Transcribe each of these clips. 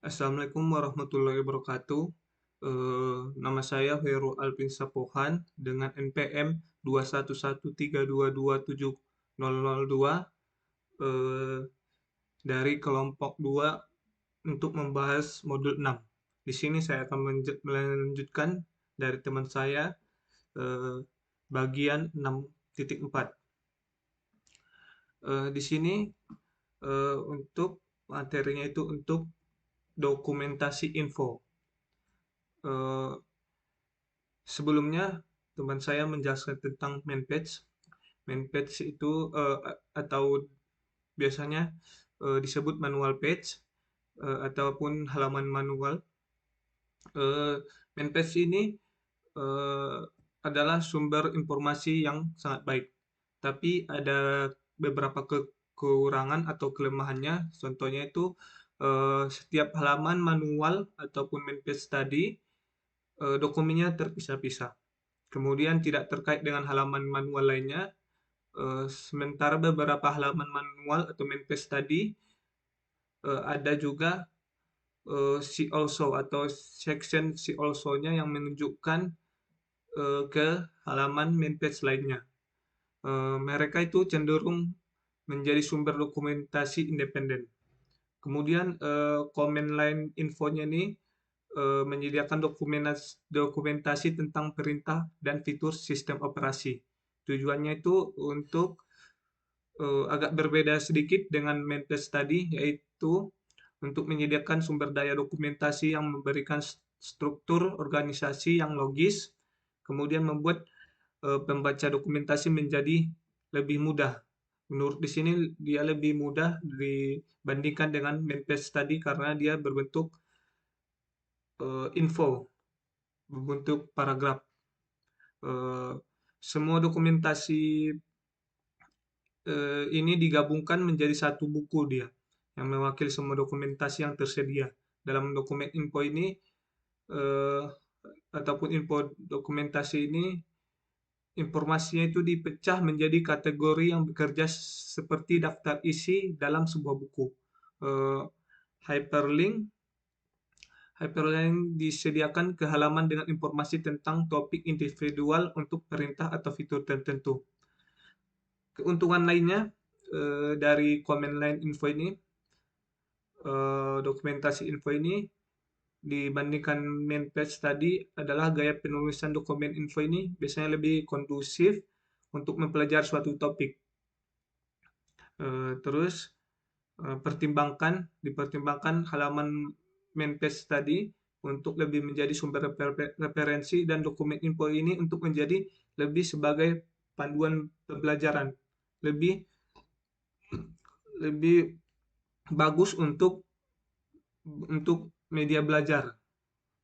Assalamualaikum warahmatullahi wabarakatuh. Nama saya Heru Alvin Sapohan dengan NPM 21132270002 eh, dari kelompok 2 untuk membahas modul 6. Di sini saya akan melanjutkan dari teman saya eh, bagian 6.4. Di sini untuk materinya itu untuk dokumentasi info. Eh, Sebelumnya, teman saya menjelaskan tentang main page. Main page itu atau biasanya disebut manual page ataupun halaman manual. Eh, Main page ini eh, adalah sumber informasi yang sangat baik, tapi ada beberapa kekurangan atau kelemahannya. Contohnya itu setiap halaman manual ataupun main page tadi dokumennya terpisah-pisah. Kemudian tidak terkait dengan halaman manual lainnya. Sementara beberapa halaman manual atau main page tadi ada juga see also atau section see also-nya yang menunjukkan ke halaman main page lainnya. Mereka itu cenderung menjadi sumber dokumentasi independen. Kemudian comment line infonya ini menyediakan dokumentasi tentang perintah dan fitur sistem operasi. Tujuannya itu untuk agak berbeda sedikit dengan main page tadi, yaitu untuk menyediakan sumber daya dokumentasi yang memberikan struktur organisasi yang logis, kemudian membuat pembaca dokumentasi menjadi lebih mudah. Menurut di sini dia lebih mudah dibandingkan dengan main page tadi karena dia berbentuk info, berbentuk paragraf. Eh, Semua dokumentasi ini digabungkan menjadi satu buku dia yang mewakili semua dokumentasi yang tersedia. Dalam dokumen info ini eh, ataupun info dokumentasi ini informasinya itu dipecah menjadi kategori yang bekerja seperti daftar isi dalam sebuah buku. Eh, hyperlink Hyperlink disediakan ke halaman dengan informasi tentang topik individual untuk perintah atau fitur tertentu. Keuntungan lainnya dari command line info ini, dokumentasi info ini dibandingkan main page tadi adalah gaya penulisan dokumen info ini biasanya lebih kondusif untuk mempelajari suatu topik. Terus dipertimbangkan halaman main page tadi untuk lebih menjadi sumber referensi dan dokumen info ini untuk menjadi lebih sebagai panduan pembelajaran, lebih lebih bagus untuk media belajar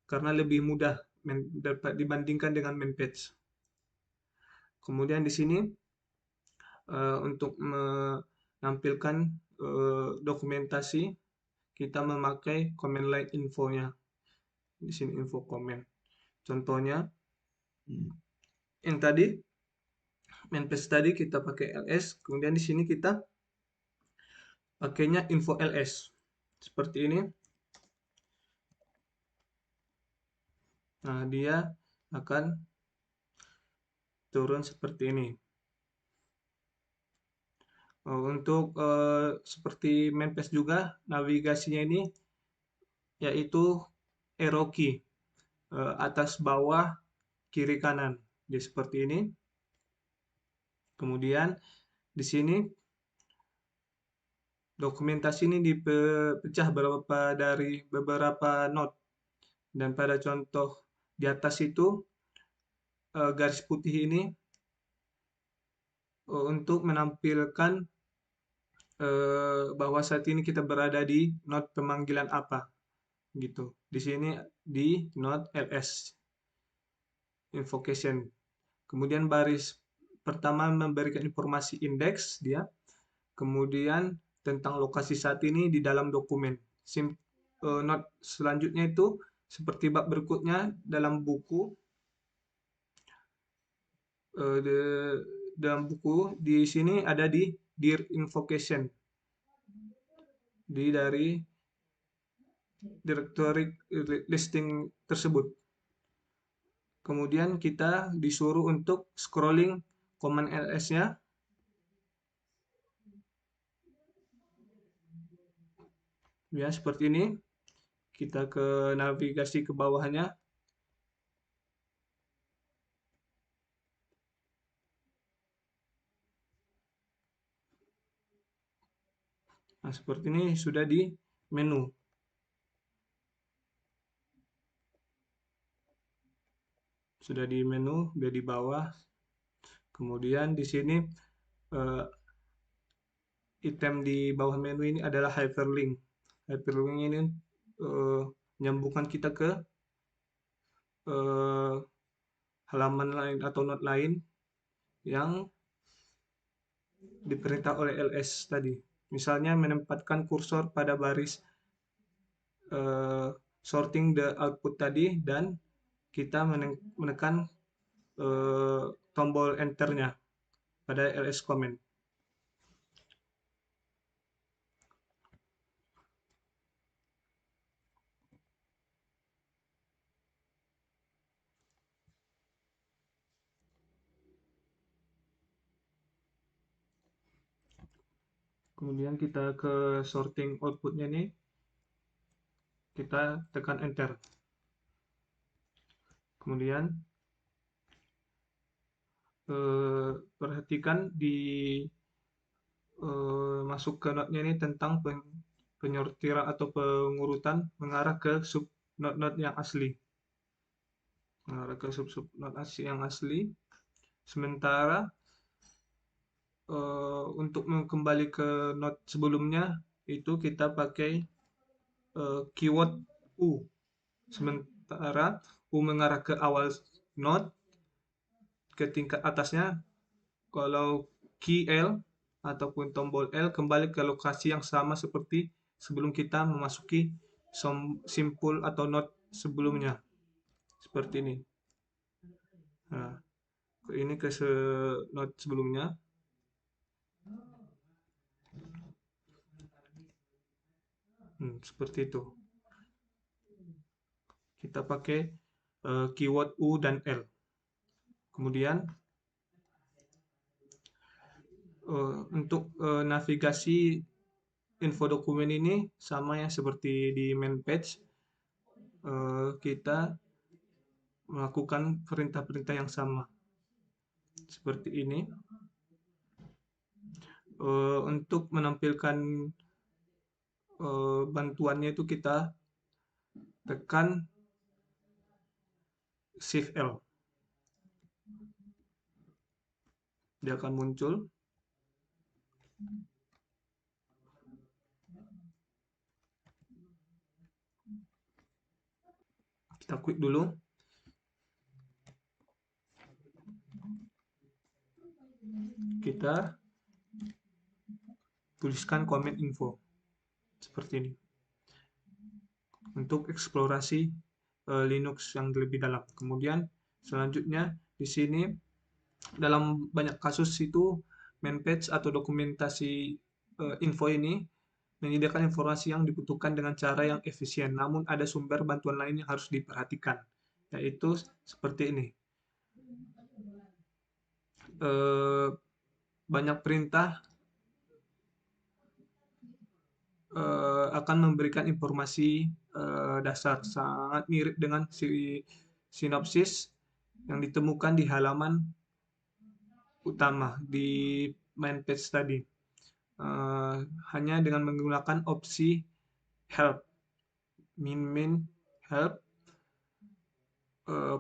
karena lebih mudah dapat dibandingkan dengan main page. Kemudian di sini untuk menampilkan dokumentasi kita memakai command line infonya. Di sini info comment. Contohnya yang tadi main page tadi kita pakai ls, kemudian di sini kita pakainya info ls. Seperti ini. Nah, dia akan turun seperti ini. Untuk seperti main page juga navigasinya ini yaitu arrow key, atas bawah kiri kanan. Jadi seperti ini. Kemudian di sini dokumentasi ini dipecah dari beberapa not, dan pada contoh di atas itu garis putih ini untuk menampilkan bahwa saat ini kita berada di not pemanggilan apa gitu. Di sini di not ls invocation. Kemudian baris pertama memberikan informasi indeks dia, kemudian tentang lokasi saat ini di dalam dokumen. Not selanjutnya itu seperti bab berikutnya dalam buku. Dalam buku di sini ada di dir invocation, dari directory listing tersebut. Kemudian kita disuruh untuk scrolling command ls-nya. Ya, seperti ini. Kita ke navigasi ke bawahnya. Nah, seperti ini sudah di menu. Sudah di menu, dia di bawah. Kemudian di sini eh, item di bawah menu ini adalah hyperlink. Hyperlink ini menyambungkan kita ke eh, halaman lain atau not lain yang diperintah oleh ls tadi. Misalnya menempatkan kursor pada baris sorting the output tadi dan kita menekan tombol enternya pada ls command. Kemudian kita ke sorting outputnya nih, kita tekan enter. Kemudian perhatikan di masuk ke node-nya ini tentang penyortiran atau pengurutan mengarah ke sub node-node yang asli. Mengarah ke sub-sub node yang asli. Sementara untuk kembali ke node sebelumnya itu kita pakai keyword U. Sementara U mengarah ke awal node, ke tingkat atasnya. Kalau key L ataupun tombol L kembali ke lokasi yang sama seperti sebelum kita memasuki simpul atau node sebelumnya. Seperti ini. Nah, ini ke node sebelumnya. Seperti itu. Kita pakai keyword U dan L. Kemudian untuk navigasi info dokumen ini sama ya seperti di main page. Kita melakukan perintah-perintah yang sama. Seperti ini. Untuk menampilkan bantuannya itu kita tekan Shift L. Dia akan muncul. Kita klik dulu. Kita tuliskan komen info. Seperti ini. Untuk eksplorasi Linux yang lebih dalam. Kemudian selanjutnya di sini dalam banyak kasus itu main page atau dokumentasi info ini menyediakan informasi yang dibutuhkan dengan cara yang efisien. Namun ada sumber bantuan lain yang harus diperhatikan, yaitu seperti ini. Banyak perintah akan memberikan informasi dasar sangat mirip dengan sinopsis yang ditemukan di halaman utama di main page tadi. Hanya dengan menggunakan opsi help, min help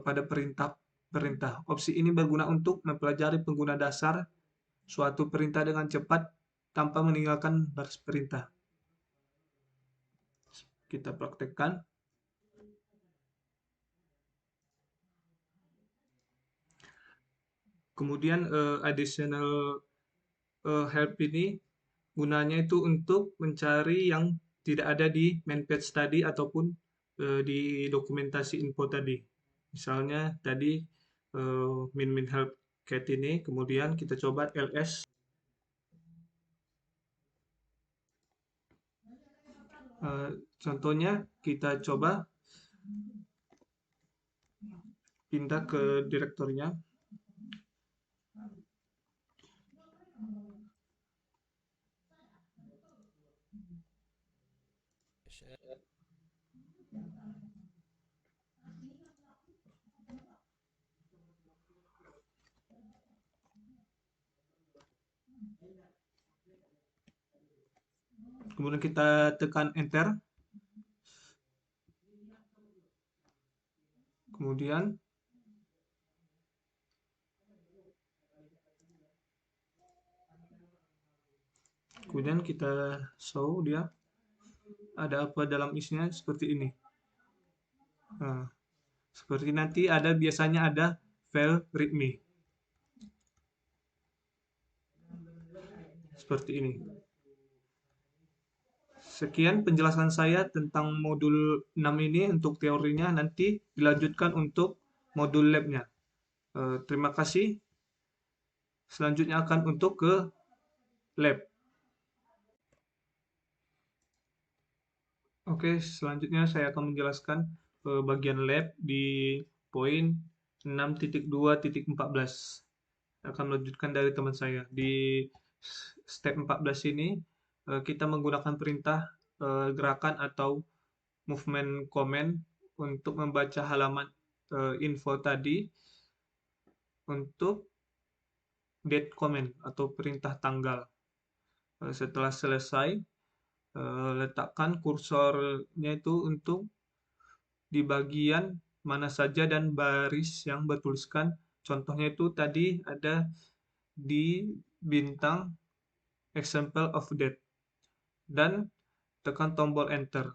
pada perintah. Opsi ini berguna untuk mempelajari pengguna dasar suatu perintah dengan cepat tanpa meninggalkan baris perintah. Kita praktekkan. Kemudian additional help ini gunanya itu untuk mencari yang tidak ada di main page tadi ataupun di dokumentasi info tadi. Misalnya tadi min help cat ini, kemudian kita coba ls. Contohnya kita coba pindah ke direktorinya. Kemudian kita tekan enter. Kemudian kita show dia ada apa dalam isinya seperti ini. Nah, seperti nanti biasanya ada file readme. Seperti ini. Sekian penjelasan saya tentang modul 6 ini untuk teorinya, nanti dilanjutkan untuk modul labnya. Terima kasih. Selanjutnya akan untuk ke lab. Oke, selanjutnya saya akan menjelaskan bagian lab di poin 6.2.14. Akan melanjutkan dari teman saya. Di step 14 ini, kita menggunakan perintah gerakan atau movement command untuk membaca halaman info tadi untuk date command atau perintah tanggal. Setelah selesai, letakkan kursornya itu untuk di bagian mana saja dan baris yang bertuliskan. Contohnya itu tadi ada di bintang example of date dan tekan tombol enter.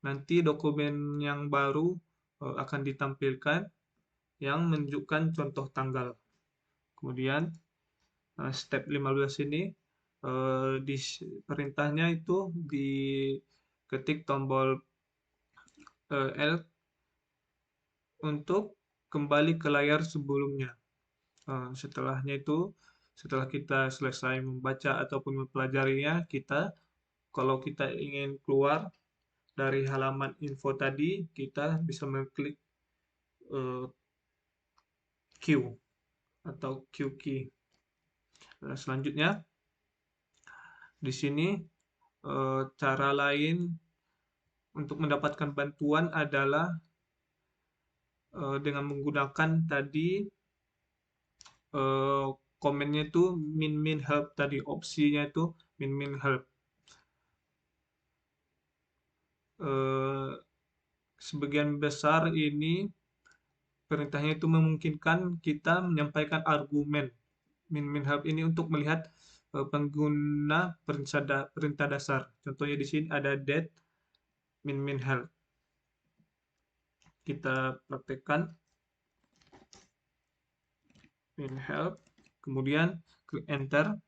Nanti dokumen yang baru akan ditampilkan yang menunjukkan contoh tanggal. Kemudian step 15 ini di perintahnya itu diketik tombol L untuk kembali ke layar sebelumnya. Setelahnya itu, setelah kita selesai membaca ataupun mempelajarinya, kalau kita ingin keluar dari halaman info tadi, kita bisa mengklik Q atau Q key. Selanjutnya, di sini cara lain untuk mendapatkan bantuan adalah dengan menggunakan tadi komennya itu min help tadi, opsinya itu min help. Sebagian besar ini perintahnya itu memungkinkan kita menyampaikan argumen min help ini untuk melihat pengguna perintah dasar. Contohnya di sini ada date min help. Kita praktekkan min help, kemudian klik enter,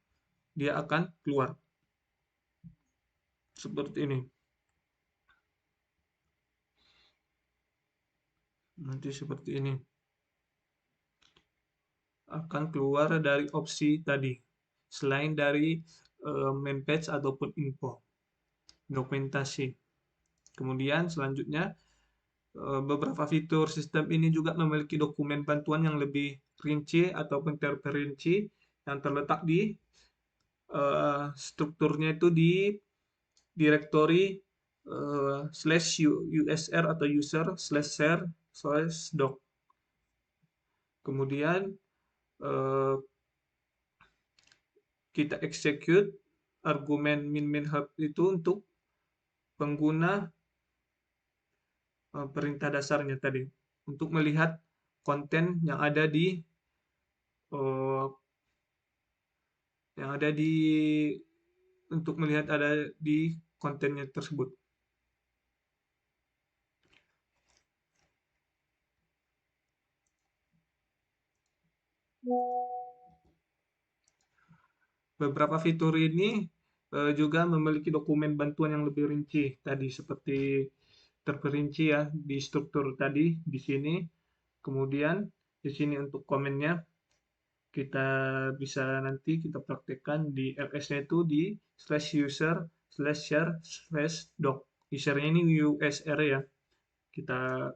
dia akan keluar seperti ini. Nanti seperti ini akan keluar dari opsi tadi, selain dari main page ataupun info dokumentasi. Kemudian selanjutnya beberapa fitur sistem ini juga memiliki dokumen bantuan yang lebih rinci ataupun terperinci yang terletak di strukturnya itu di direktori /usr atau user /share/doc. Kemudian kita execute argumen min help itu untuk pengguna perintah dasarnya tadi untuk melihat konten yang ada di untuk melihat ada di kontennya tersebut. Beberapa fitur ini juga memiliki dokumen bantuan yang lebih rinci tadi seperti terperinci ya di struktur tadi di sini. Kemudian di sini untuk komennya kita bisa nanti kita praktekkan di ls-nya itu di /user/share/doc. usernya ini USR ya. Kita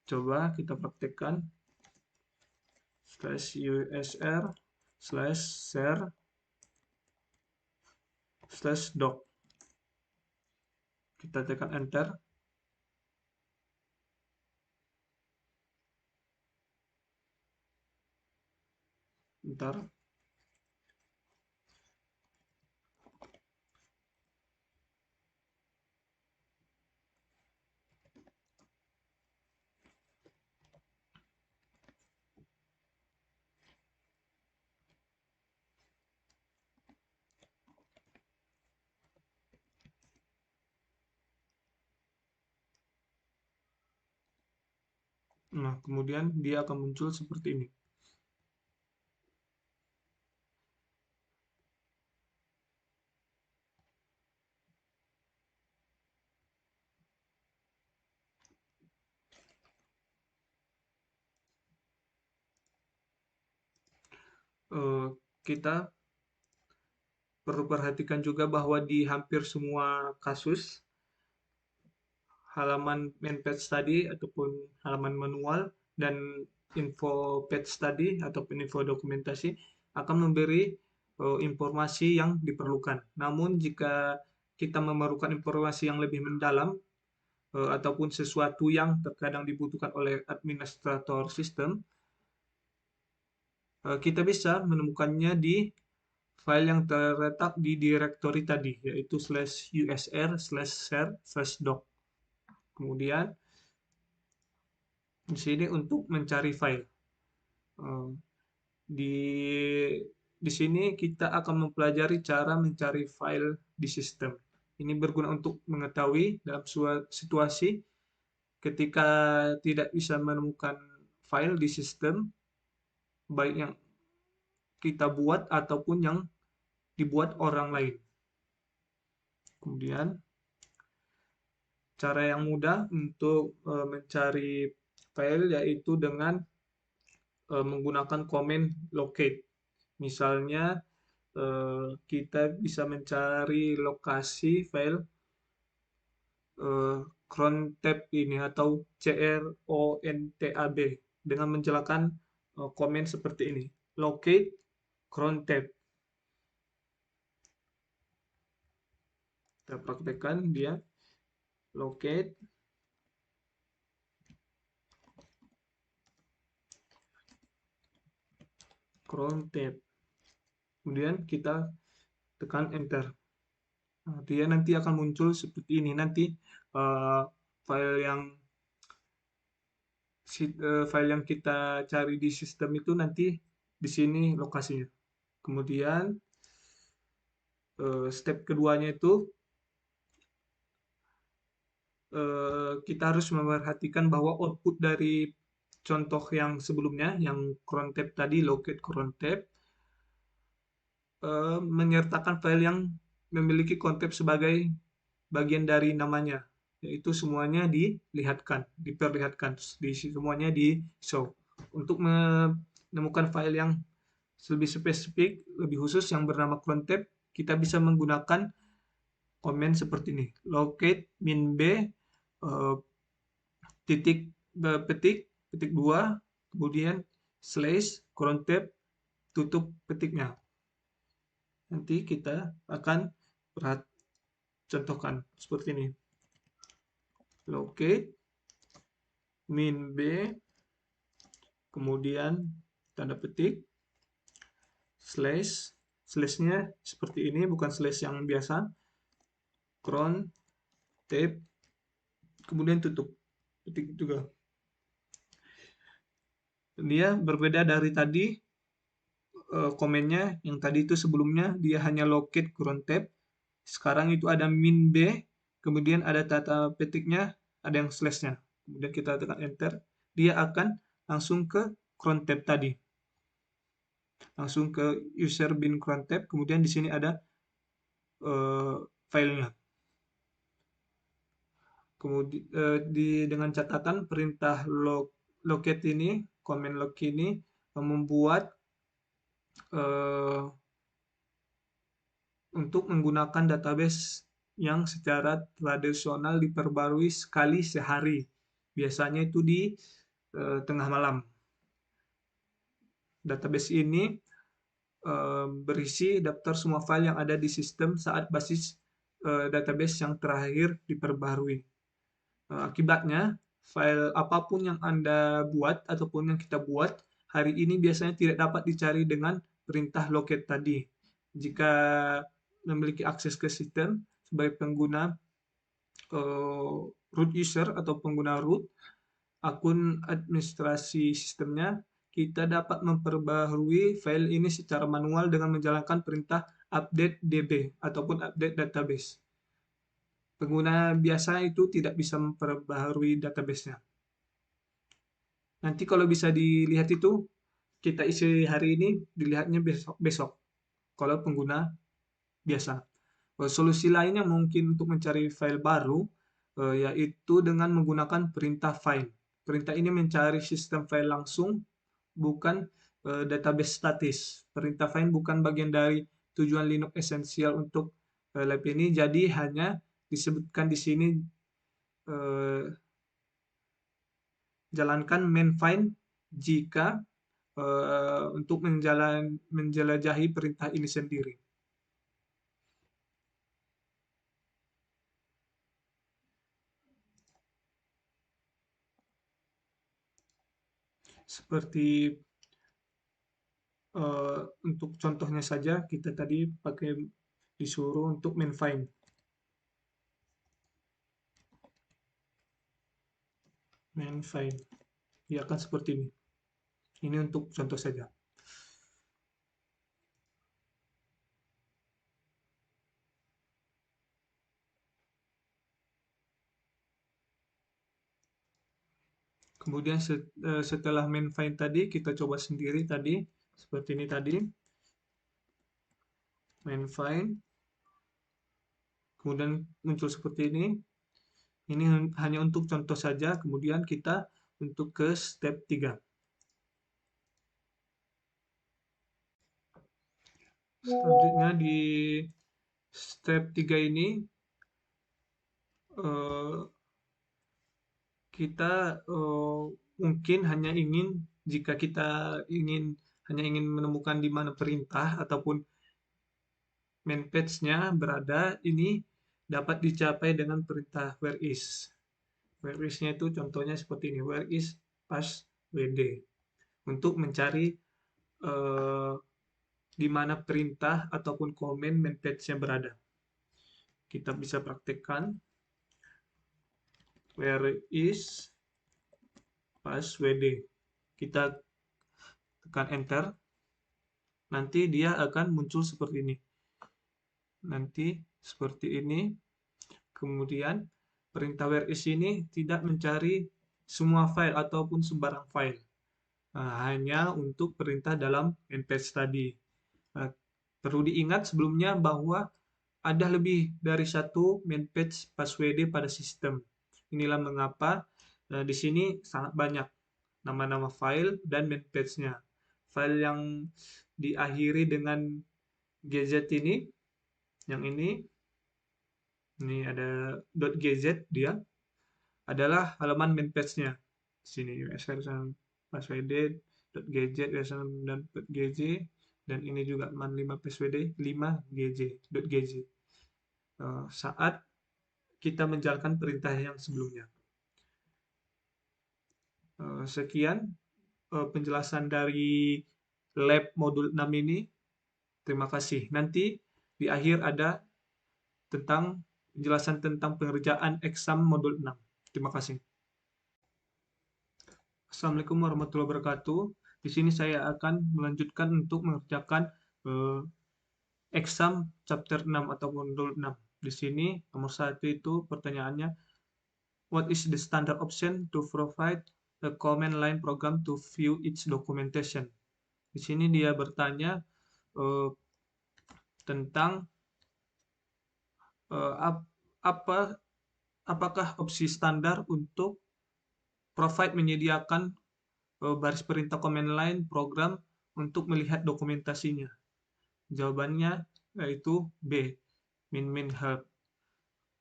coba kita praktekkan /usr /share /doc. Kita tekan enter. Bentar. Nah, kemudian dia akan muncul seperti ini. Kita perlu perhatikan juga bahwa di hampir semua kasus, halaman main page tadi ataupun halaman manual dan info page tadi ataupun info dokumentasi akan memberi informasi yang diperlukan. Namun jika kita memerlukan informasi yang lebih mendalam ataupun sesuatu yang terkadang dibutuhkan oleh administrator sistem, kita bisa menemukannya di file yang terletak di directory tadi, yaitu /usr/share/doc. Kemudian di sini untuk mencari file. Eh, Di di sini kita akan mempelajari cara mencari file di sistem. Ini berguna untuk mengetahui dalam situasi ketika tidak bisa menemukan file di sistem, baik yang kita buat ataupun yang dibuat orang lain. Kemudian cara yang mudah untuk mencari file yaitu dengan menggunakan komen locate. Misalnya kita bisa mencari lokasi file crontab ini atau CRONTAB dengan menjelaskan komen seperti ini. Locate crontab. Kita praktekkan dia locate crontab. Kemudian kita tekan enter. Nah, dia nanti akan muncul seperti ini. Nanti uh, file yang file yang kita cari di sistem itu nanti di sini lokasinya. Kemudian step keduanya itu kita harus memperhatikan bahwa output dari contoh yang sebelumnya, yang crontab tadi, locate crontab, menyertakan file yang memiliki crontab sebagai bagian dari namanya, yaitu semuanya diperlihatkan, semuanya di show. Untuk menemukan file yang lebih spesifik, lebih khusus yang bernama crontab, kita bisa menggunakan komen seperti ini. Locate min b titik petik 2, kemudian slash crontab tutup petiknya. Nanti kita akan contohkan seperti ini. Locate min b, kemudian tanda petik, slashnya seperti ini, bukan slash yang biasa, cron tab, kemudian tutup petik juga. Dia berbeda dari tadi, komennya yang tadi itu sebelumnya dia hanya locate cron tab, sekarang itu ada min b, kemudian ada tanda petiknya, ada yang slashnya, kemudian kita tekan enter, dia akan langsung ke cron tab tadi, langsung ke user bin cron tab, kemudian di sini ada filenya. Kemudian dengan catatan perintah locate ini, komen locate ini membuat untuk menggunakan database yang secara tradisional diperbarui sekali sehari. Biasanya itu di tengah malam. Database ini berisi daftar semua file yang ada di sistem saat basis database yang terakhir diperbarui. Akibatnya, file apapun yang Anda buat ataupun yang kita buat hari ini biasanya tidak dapat dicari dengan perintah locate tadi. Jika memiliki akses ke sistem sebagai pengguna root user atau pengguna root, akun administrasi sistemnya, kita dapat memperbaharui file ini secara manual dengan menjalankan perintah update db ataupun update database. Pengguna biasa itu tidak bisa memperbaharui database-nya. Nanti kalau bisa dilihat itu, kita isi hari ini, dilihatnya besok. Kalau pengguna biasa. Solusi lain yang mungkin untuk mencari file baru, yaitu dengan menggunakan perintah find. Perintah ini mencari sistem file langsung, bukan database statis. Perintah find bukan bagian dari tujuan Linux esensial untuk lab ini, jadi hanya disebutkan di sini jalankan main find jika untuk menjelajahi perintah ini sendiri. Seperti untuk contohnya saja, kita tadi pakai disuruh untuk main find. Main find. Ya akan seperti ini. Ini untuk contoh saja. Kemudian setelah main find tadi, kita coba sendiri tadi. Seperti ini tadi. Main find. Kemudian muncul seperti ini. Ini hanya untuk contoh saja. Kemudian kita untuk ke step 3. Selanjutnya di step 3 ini kita mungkin hanya ingin, jika kita hanya ingin menemukan di mana perintah ataupun main page-nya berada, ini dapat dicapai dengan perintah where is. Where is-nya itu contohnya seperti ini, where is passwd, untuk mencari di mana perintah ataupun komen main page-nya berada. Kita bisa praktekkan where is passwd. Kita tekan enter, nanti dia akan muncul seperti ini. Nanti seperti ini. Kemudian perintah where is ini tidak mencari semua file ataupun sembarang file. Hanya untuk perintah dalam main page tadi. Perlu diingat sebelumnya bahwa ada lebih dari satu main page passwd pada sistem. Inilah mengapa di sini sangat banyak nama-nama file dan main page-nya. File yang diakhiri dengan gz ini, yang ini ada .gz, dia adalah halaman main page-nya. Sini passwd.gz dan .gz, dan ini juga man5 passwd 5gz.gz. Saat kita menjalankan perintah yang sebelumnya. Sekian penjelasan dari lab modul 6 ini. Terima kasih. Nanti di akhir ada tentang penjelasan tentang pengerjaan exam modul 6. Terima kasih. Assalamualaikum warahmatullahi wabarakatuh. Di sini saya akan melanjutkan untuk mengerjakan exam chapter 6 atau modul 6. Di sini nomor 1 itu pertanyaannya, what is the standard option to provide a command line program to view its documentation? Di sini dia bertanya tentang apakah opsi standar untuk provide menyediakan baris perintah command line program untuk melihat dokumentasinya. Jawabannya yaitu B, min help.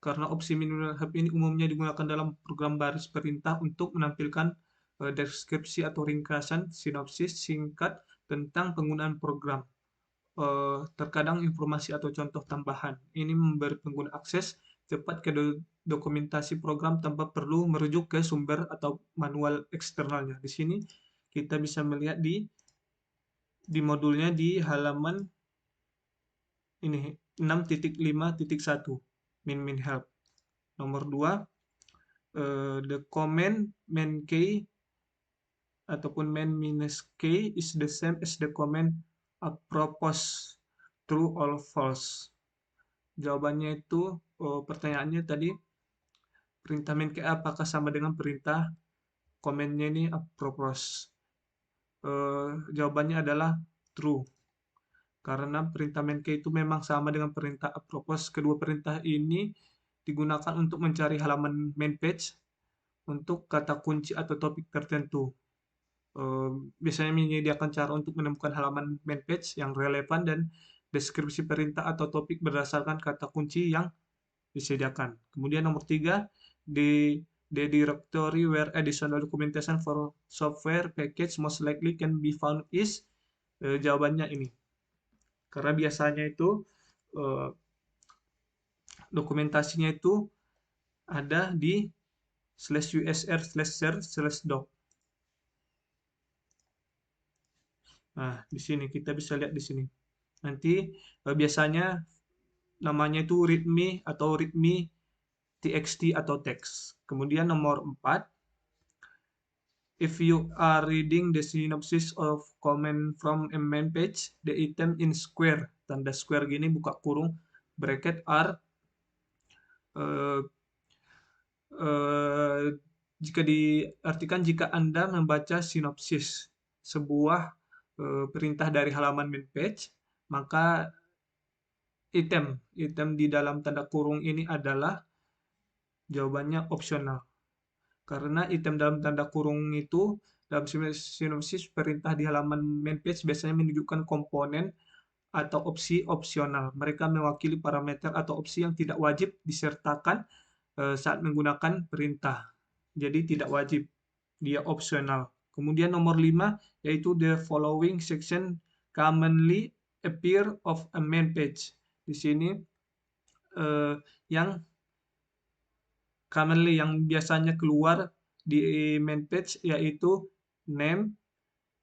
karena opsi minimal help ini umumnya digunakan dalam program baris perintah untuk menampilkan deskripsi atau ringkasan sinopsis singkat tentang penggunaan program. Terkadang informasi atau contoh tambahan. Ini memberi pengguna akses cepat ke dokumentasi program tanpa perlu merujuk ke sumber atau manual eksternalnya. Di sini kita bisa melihat di modulnya di halaman ini 6.5.1 min help. Nomor 2, the comment main key ataupun main minus key is the same as the comment apropos true or false. Jawabannya itu, pertanyaannya tadi, perintah main key apakah sama dengan perintah komennya ini apropos. Jawabannya adalah true. Karena perintah main key itu memang sama dengan perintah apropos. Kedua perintah ini digunakan untuk mencari halaman main page untuk kata kunci atau topik tertentu. Biasanya menyediakan cara untuk menemukan halaman main page yang relevan dan deskripsi perintah atau topik berdasarkan kata kunci yang disediakan. Kemudian nomor 3, the directory where additional documentation for software package most likely can be found is, jawabannya ini. Karena biasanya itu dokumentasinya itu ada di /usr/share/doc. Nah, di sini kita bisa lihat di sini. Nanti biasanya namanya itu readme atau readme txt atau teks. Kemudian nomor 4, if you are reading the synopsis of comment from a main page, the item in square, tanda square gini buka kurung, bracket are uh, jika diartikan jika Anda membaca sinopsis sebuah perintah dari halaman main page, maka item di dalam tanda kurung ini adalah jawabannya opsional. Karena item dalam tanda kurung itu dalam sinopsis perintah di halaman main page biasanya menunjukkan komponen atau opsi opsional. Mereka mewakili parameter atau opsi yang tidak wajib disertakan saat menggunakan perintah. Jadi tidak wajib, dia opsional. Kemudian nomor 5 yaitu the following section commonly appear of a main page. Di sini yang commonly yang biasanya keluar di main page yaitu name,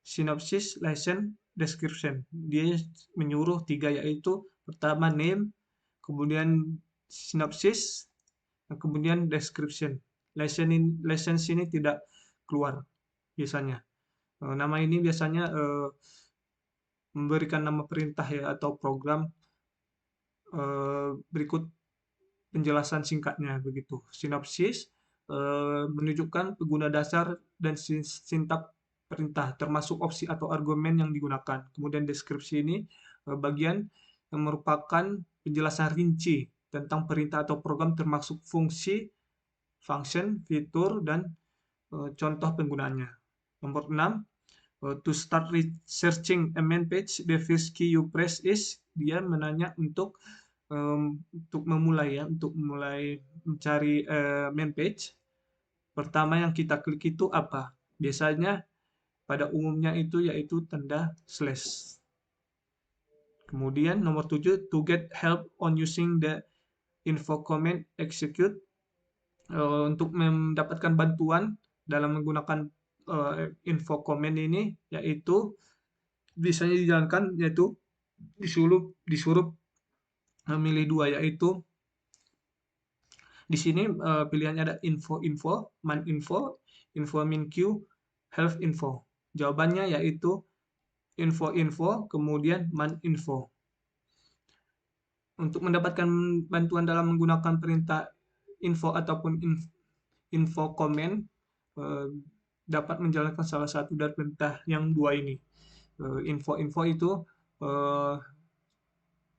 synopsis, lesson, description. Dia menyuruh 3 yaitu pertama name, kemudian synopsis, kemudian description. Lesson sini tidak keluar biasanya. Nama ini biasanya memberikan nama perintah ya atau program berikut penjelasan singkatnya begitu. Sinopsis menunjukkan pengguna dasar dan sintak perintah termasuk opsi atau argumen yang digunakan. Kemudian deskripsi ini bagian yang merupakan penjelasan rinci tentang perintah atau program termasuk fungsi, function, fitur, dan contoh penggunaannya. Nomor 6, to start researching a main page, the first key you press is, dia menanya untuk memulai ya, untuk mulai mencari main page. Pertama yang kita klik itu apa? Biasanya pada umumnya itu yaitu tanda slash. Kemudian nomor 7, to get help on using the info command execute, untuk mendapatkan bantuan dalam menggunakan info command ini yaitu biasanya dijalankan yaitu disuruh memilih 2 yaitu di sini pilihannya ada info, man info min q, health info. Jawabannya yaitu info kemudian man info. Untuk mendapatkan bantuan dalam menggunakan perintah info ataupun info command dapat menjalankan salah satu dari perintah yang 2 ini. Info itu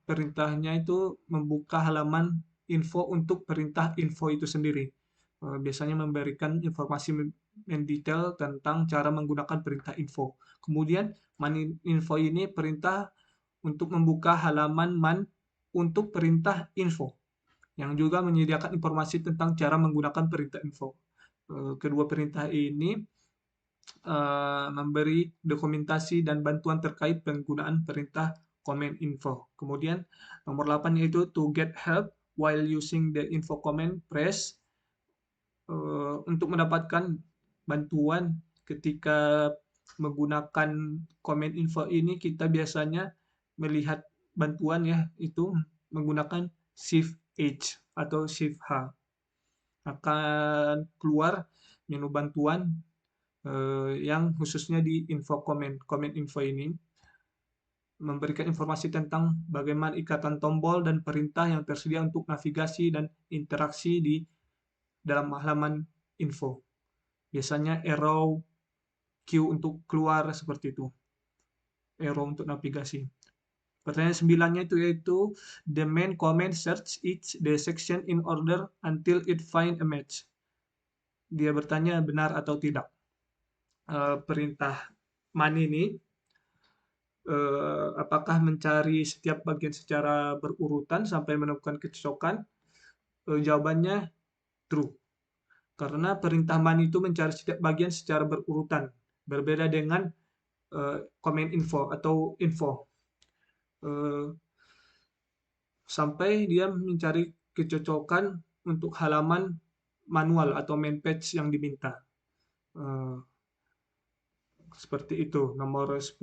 perintahnya itu membuka halaman info untuk perintah info itu sendiri. Biasanya memberikan informasi mendetail tentang cara menggunakan perintah info. Kemudian man info ini perintah untuk membuka halaman man untuk perintah info. yang juga menyediakan informasi tentang cara menggunakan perintah info. Kedua perintah ini memberi dokumentasi dan bantuan terkait penggunaan perintah command info. Kemudian nomor 8 yaitu to get help while using the info command press. Untuk mendapatkan bantuan ketika menggunakan command info ini, kita biasanya melihat bantuan ya itu menggunakan Shift H atau Shift H. Akan keluar menu bantuan yang khususnya di info command info ini memberikan informasi tentang bagaimana ikatan tombol dan perintah yang tersedia untuk navigasi dan interaksi di dalam halaman info. Biasanya arrow, Q untuk keluar seperti itu. Arrow untuk navigasi. Pertanyaan 9-nya itu yaitu the main command search each the section in order until it find a match. Dia bertanya benar atau tidak. Perintah man ini apakah mencari setiap bagian secara berurutan sampai menemukan kecocokan? Jawabannya true. Karena perintah man itu mencari setiap bagian secara berurutan. Berbeda dengan command info atau info. Sampai dia mencari kecocokan untuk halaman manual atau main page yang diminta. Seperti itu. Nomor 10.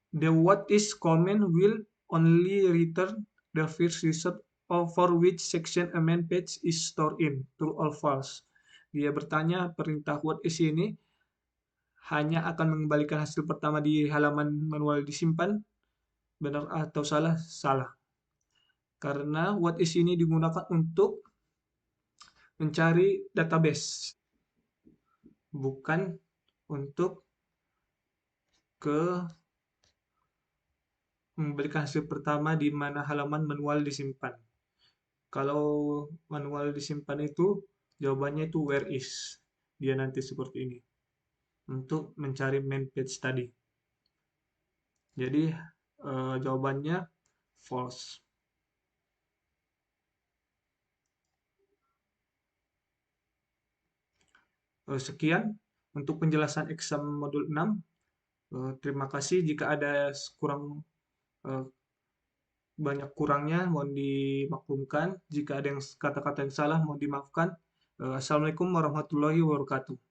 The what is command will only return the first result for which section a main page is stored in, true or false. Dia bertanya perintah what is ini hanya akan mengembalikan hasil pertama di halaman manual disimpan, benar atau salah? Salah. Karena what is ini digunakan untuk mencari database, bukan untuk memberikan hasil pertama di mana halaman manual disimpan. Kalau manual disimpan itu, jawabannya itu where is. Dia nanti seperti ini. Untuk mencari main page tadi. Jadi, jawabannya false. Sekian untuk penjelasan exam modul 6. Terima kasih. Jika ada banyak kurangnya, mohon dimaklumkan. Jika ada kata-kata yang salah, mohon dimaafkan. Assalamualaikum warahmatullahi wabarakatuh.